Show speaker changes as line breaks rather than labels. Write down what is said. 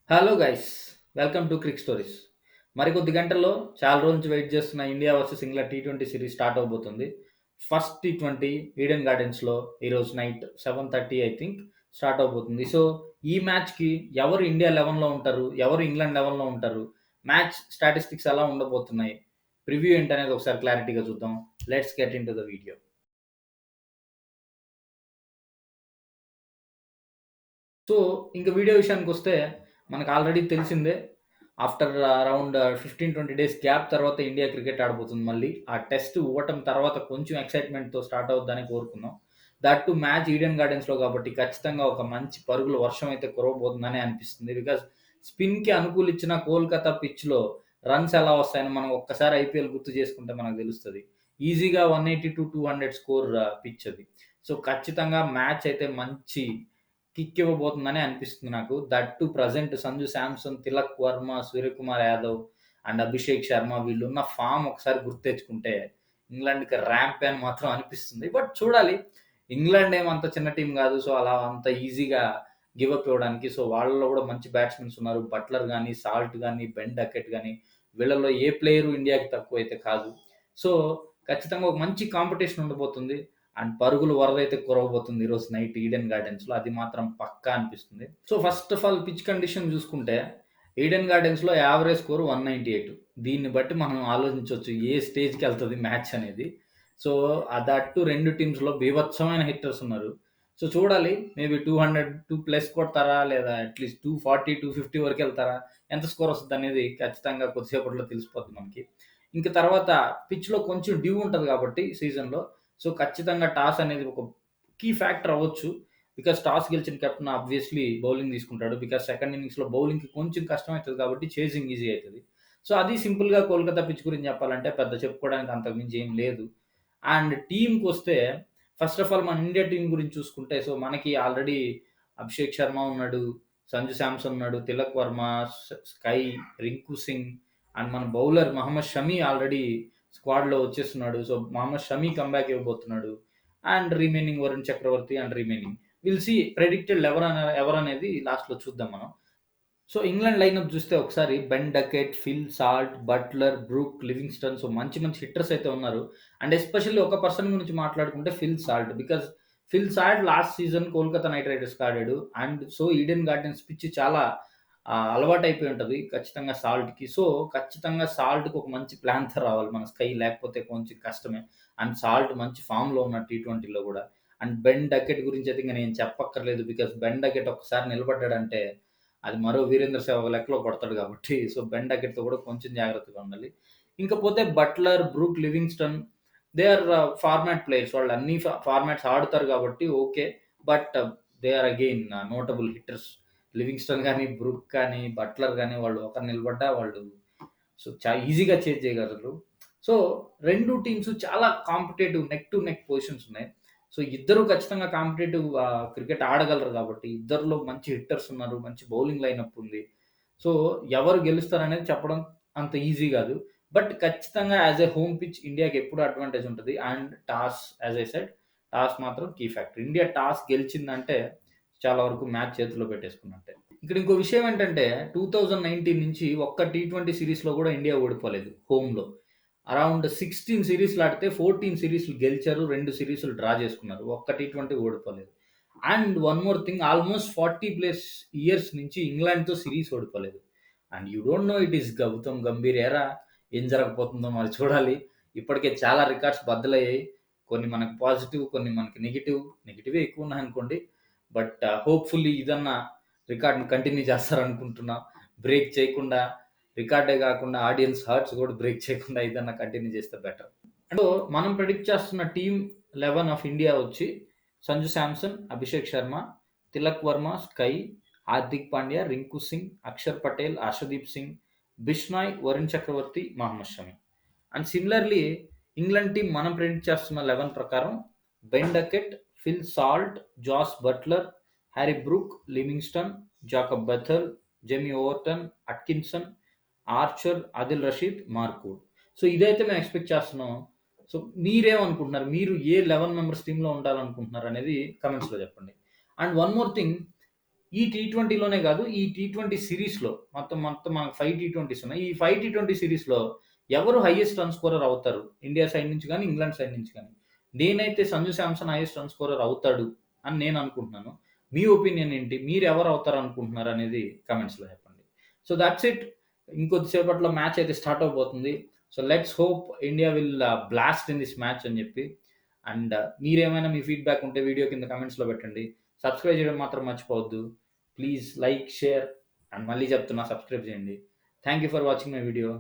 Hello guys, welcome to Crick Stories. మరికొద్ది గంటల్లో చాలా రోజుల నుంచి వెయిట్ చేస్తున్న ఇండియా వర్సెస్ ఇంగ్లాండ్ టీ20 సిరీస్ స్టార్ట్ అవబోతుంది. ఫస్ట్ టీ20 ఈడెన్ గార్డెన్స్లో ఈరోజు నైట్ 7:30 ఐ థింక్ స్టార్ట్ అవబోతుంది. సో ఈ మ్యాచ్కి ఎవరు ఇండియా లెవెన్లో ఉంటారు, ఎవరు ఇంగ్లాండ్ లెవెన్లో ఉంటారు, మ్యాచ్ స్టాటిస్టిక్స్ ఎలా ఉండబోతున్నాయి, ప్రివ్యూ ఏంటనేది ఒకసారి క్లారిటీగా చూద్దాం. Let's get in to the video. So ఇంక వీడియో విషయానికొస్తే మనకు ఆల్రెడీ తెలిసిందే. ఆఫ్టర్ అరౌండ్ 15-20 డేస్ గ్యాప్ తర్వాత ఇండియా క్రికెట్ ఆడబోతుంది మళ్ళీ. ఆ టెస్ట్ ఓటమి తర్వాత కొంచెం ఎక్సైట్‌మెంట్‌తో స్టార్ట్ అవుద్దని కోరుకుందాం. దట్ టు మ్యాచ్ ఈడెన్ గార్డెన్స్‌లో కాబట్టి ఖచ్చితంగా ఒక మంచి పరుగుల వర్షం అయితే కురవబోతుందనే అనిపిస్తుంది. బికాజ్ స్పిన్‌కి అనుకూలించిన కోల్‌కతా పిచ్‌లో రన్స్ ఎలా వస్తాయని మనం ఒక్కసారి ఐపీఎల్ గుర్తు చేసుకుంటే మనకు తెలుస్తది. ఈజీగా 180-200 స్కోర్ పిచ్ అది. సో ఖచ్చితంగా మ్యాచ్ అయితే మంచి కిక్ ఇవ్వబోతుందని అనిపిస్తుంది నాకు. That too present Sanju Samson, Tilak Varma, Suryakumar Yadav and Abhishek Sharma వీళ్ళున్న ఫార్మ్ ఒకసారి గుర్తు తెచ్చుకుంటే ఇంగ్లాండ్‌కి ర్యాంప్ అని మాత్రం అనిపిస్తుంది. బట్ చూడాలి. ఇంగ్లాండ్ ఏమంత చిన్న టీమ్ గాదు. సో, అలా అంత ఈజీగా గివ్ అప్ ఇవ్వడానికి. సో, వాళ్ళలో గూడా మంచి బ్యాట్స్‌మెన్స్ ఉన్నారు. బట్లర్ గాని, సాల్ట్ గాని, బెన్ డకెట్ గాని వీళ్ళలో ఏ ప్లేయరు ఇండియాకి తక్కువైతే కాదు. సో, ఖచ్చితంగా ఒక మంచి కాంపిటీషన్ ఉండబోతుంది. అండ్ పరుగుల వరదైతే కురవబోతుంది ఈరోజు నైట్ ఈడెన్ గార్డెన్స్‌లో. అది మాత్రం పక్కా అనిపిస్తుంది. So, first of all pitch condition చూసుకుంటే ఈడెన్ గార్డెన్స్‌లో యావరేజ్ స్కోర్ 198. దీన్ని బట్టి మనం ఆలోచించొచ్చు ఏ స్టేజ్‌కెళ్తది మ్యాచ్ అనేది. సో, దట్ టు 2 టీమ్స్‌లో బీభత్సమైన హిట్టర్స్ ఉన్నారు. సో, చూడాలి మేబీ 200 ప్లస్ కొడతారా? లేదా అట్‌లీస్ట్ 240, 250 వరకెళ్తారా? ఎంత స్కోర్ వస్తదనేది ఖచ్చితంగా కొద్దిసేపట్లో తెలిసిపోద్ది మనకి. ఇంక తర్వాత పిచ్‌లో కొంచెం డ్యూ ఉంటది కాబట్టి సీజన్‌లో సో, ఖచ్చితంగా టాస్ అనేది ఒక కీ ఫ్యాక్టర్ అవ్వచ్చు. బికాజ్ టాస్ గెలిచిన కెప్టెన్ ఆబ్వియస్‌లీ బౌలింగ్ తీసుకుంటాడు. బికాజ్ సెకండ్ ఇన్నింగ్స్‌లో బౌలింగ్‌కి కొంచెం కష్టమైతది కాబట్టి చేసింగ్ ఈజీ అయితది. సో, అది సింపుల్‌గా కోల్‌కతా పిచ్ గురించి చెప్పాలంటే పెద్ద చెప్పుకోవడానికి అంతకు మించి ఏం లేదు. అండ్ టీమ్‌కొస్తే ఫస్ట్ ఆఫ్ ఆల్ మన ఇండియా టీమ్ గురించి చూసుకుంటే సో, మనకి ఆల్రెడీ అభిషేక్ శర్మ ఉన్నాడు, సంజు శాంసన్ ఉన్నాడు, తిలక్ వర్మ, స్కై, రింకు సింగ్ అండ్ మన బౌలర్ మహమ్మద్ షమి ఆల్రెడీ స్క్వాడ్‌లో వచ్చేస్తున్నాడు. సో, మహమ్మద్ షమి కమ్‌బ్యాక్ ఇవ్వబోతున్నాడు. And remaining Varun Chakravarthy and remaining. Will see predicted ఎవరనేది లాస్ట్‌లో చూద్దాం మనం. సో, ఇంగ్లాండ్ లైనప్ చూస్తే ఒకసారి Ben Duckett, Phil Salt, Butler, Brook, Livingstone so, మంచి మంచి హిట్టర్స్ అయితే ఉన్నారు. అండ్ ఎస్పెషల్లీ ఒక పర్సన్ గురించి మాట్లాడుకుంటే Phil Salt. Because Phil Salt last season Kolkata Knight రైడర్స్‌కి ఆడాడు. And so, Eden Gardens pitch చాలా అలవాటైపోయి ఉంటది ఖచ్చితంగా సాల్ట్‌కి. సో, ఖచ్చితంగా సాల్ట్‌కి ఒక మంచి ప్లాన్‌తో రావాలి మన స్కై లేకపోతే కొంచెం కష్టమే. అండ్ సాల్ట్ మంచి ఫార్మ్‌లో ఉన్నాడు టీ20లో గూడా. అండ్ బెన్ డకెట్ గురించయితే ఇంక నేను చెప్పక్కర్లేదు. బికాజ్ బెన్ డకెట్ ఒక్కసారి నిలబడ్డాడంటే అది మరో 'వీరేంద్ర సెహ్వాగ్' లెక్కలో కొడతాడు కాబట్టి సో, బెన్ డకెట్‌తో కూడా కొంచెం జాగ్రత్తగా ఉండాలి. ఇంకపోతే Buttler, Brook Livingstone they are format players. వాళ్ళు అన్ని ఫార్మాట్స్ ఆడుతారు కాబట్టి okay. But they are again notable hitters. Livingstone గాని, బ్రూక్ కానీ, బట్లర్ గాని వాళ్ళు ఒకరు నిలబడ్డా వాళ్ళు సో, ఈజీగా చేజ్ చేయగలరు. సో, 2 టీమ్స్ చాలా competitive neck to neck positions ఉన్నాయి. సో, ఇద్దరు ఖచ్చితంగా కాంపిటేటివ్ క్రికెట్ ఆడగలరు కాబట్టి ఇద్దరిలో మంచి హిట్టర్స్ ఉన్నారు. మంచి బౌలింగ్ లైనప్ ఉంది. సో, ఎవరు గెలుస్తారనేది చెప్పడం అంత ఈజీ గాదు. బట్ ఖచ్చితంగా యాస్ ఎ హోమ్ పిచ్ ఇండియాకి ఎప్పుడు అడ్వాంటేజ్ ఉంటది. And toss as I said toss మాత్రం కీ ఫ్యాక్టర్. ఇండియా టాస్ గెలిచిందంటే చాలా వరకు మ్యాచ్ చేతుల్లో పెట్టేసుకున్నట్టే. ఇక్కడ ఇంకో విషయం ఏంటంటే 2019 నుంచి ఒక్క టీ20 సీరీస్‌లో గూడా ఇండియా ఓడిపోలేదు హోమ్‌లో. అరౌండ్ 16 సీరీస్‌లు ఆడితే 14 సీరీస్‌లు గెలిచారు. 2 సీరీస్‌లు డ్రా చేసుకున్నారు. ఒక్క టీ20 ఓడిపోలేదు. And one more thing almost 40 plus years నుంచి ఇంగ్లాండ్‌తో సీరీస్ ఓడిపోలేదు. And you don't know it is Gautam Gambhir era ఏం జరగబోతుందో మరి చూడాలి. ఇప్పటికే చాలా రికార్డ్స్ బద్దలయ్యాయి. కొన్ని మనకు పాజిటివ్, కొన్ని మనకి నెగెటివ్. నెగెటివే ఎక్కువున్నాయనుకోండి. బట్ హోప్‌ఫుల్లీ ఇదన్నా రికార్డ్‌ని కంటిన్యూ చేస్తారనుకుంటున్నా. బ్రేక్ చేయకుండా రికార్డే గాకుండా ఆడియన్స్ హార్ట్స్ గూడా బ్రేక్ చేయకుండా ఏదన్నా కంటిన్యూ చేస్తే బెటర్. సో, మనం ప్రెడిక్ట్ చేస్తున్న టీమ్ 11 ఆఫ్ ఇండియా వచ్చి Sanju Samson, Abhishek Sharma, Tilak Varma, SKY, Hardik Pandya, Rinku Singh, Axar Patel, Arshdeep Singh, Bishnoi, Varun Chakravarthy, Mohammed Shami. And similarly England team మనం ప్రెడిక్ట్ చేస్తున్న 11 ప్రకారం Ben Duckett, Phil Salt, Jos Buttler, Harry Brook, Livingstone, Jacob Bethell, Jamie Overton, Atkinson, Archer, Adil Rashid, Mark Wood. So, ఇదైతే మేము ఎక్స్‌పెక్ట్ చేస్తున్నాం. సో, మీరేమనుకుంటున్నారు? మీరు ఏ 11 మెంబర్స్ టీమ్‌లో ఉండాలనుకుంటున్నారనేది కామెంట్స్‌లో చెప్పండి. అండ్ వన్ మోర్ థింగ్ ఈ టీ20లోనే గాదు, ఈ టీ20 సీరీస్‌లో మొత్తం మనకు 5 టీ20s ఉన్నాయి. ఈ 5 టీ20 సీరీస్‌లో ఎవరు హైయెస్ట్ రన్ స్కోరర్ అవుతారు? ఇండియా సైడ్ నుంచి గాని, ఇంగ్లాండ్ సైడ్ నుంచి గాని. నేనైతే Sanju Samson highest run scorer అవుతాడు అని నేను అనుకుంటున్నాను. మీ ఒపీనియన్ ఏంటి? మీరెవరు అవుతారనుకుంటున్నారనేది కామెంట్స్‌లో చెప్పండి. So, that's it. ఇంకొద్ది సేపట్లో మ్యాచ్ అయితే స్టార్ట్ అవ్వబోతుంది. So, let's hope India will blast in this match అని జెప్పి. అండ్ మీరేమైనా మీ ఫీడ్‌బ్యాక్ ఉంటే వీడియో కింద కామెంట్స్‌లో పెట్టండి. సబ్స్క్రైబ్ చేయడం మాత్రం మర్చిపోవద్దు. ప్లీజ్ లైక్, షేర్ అండ్ మళ్ళీ చెప్తున్నా సబ్స్క్రైబ్ చేయండి. Thank you for watching my video.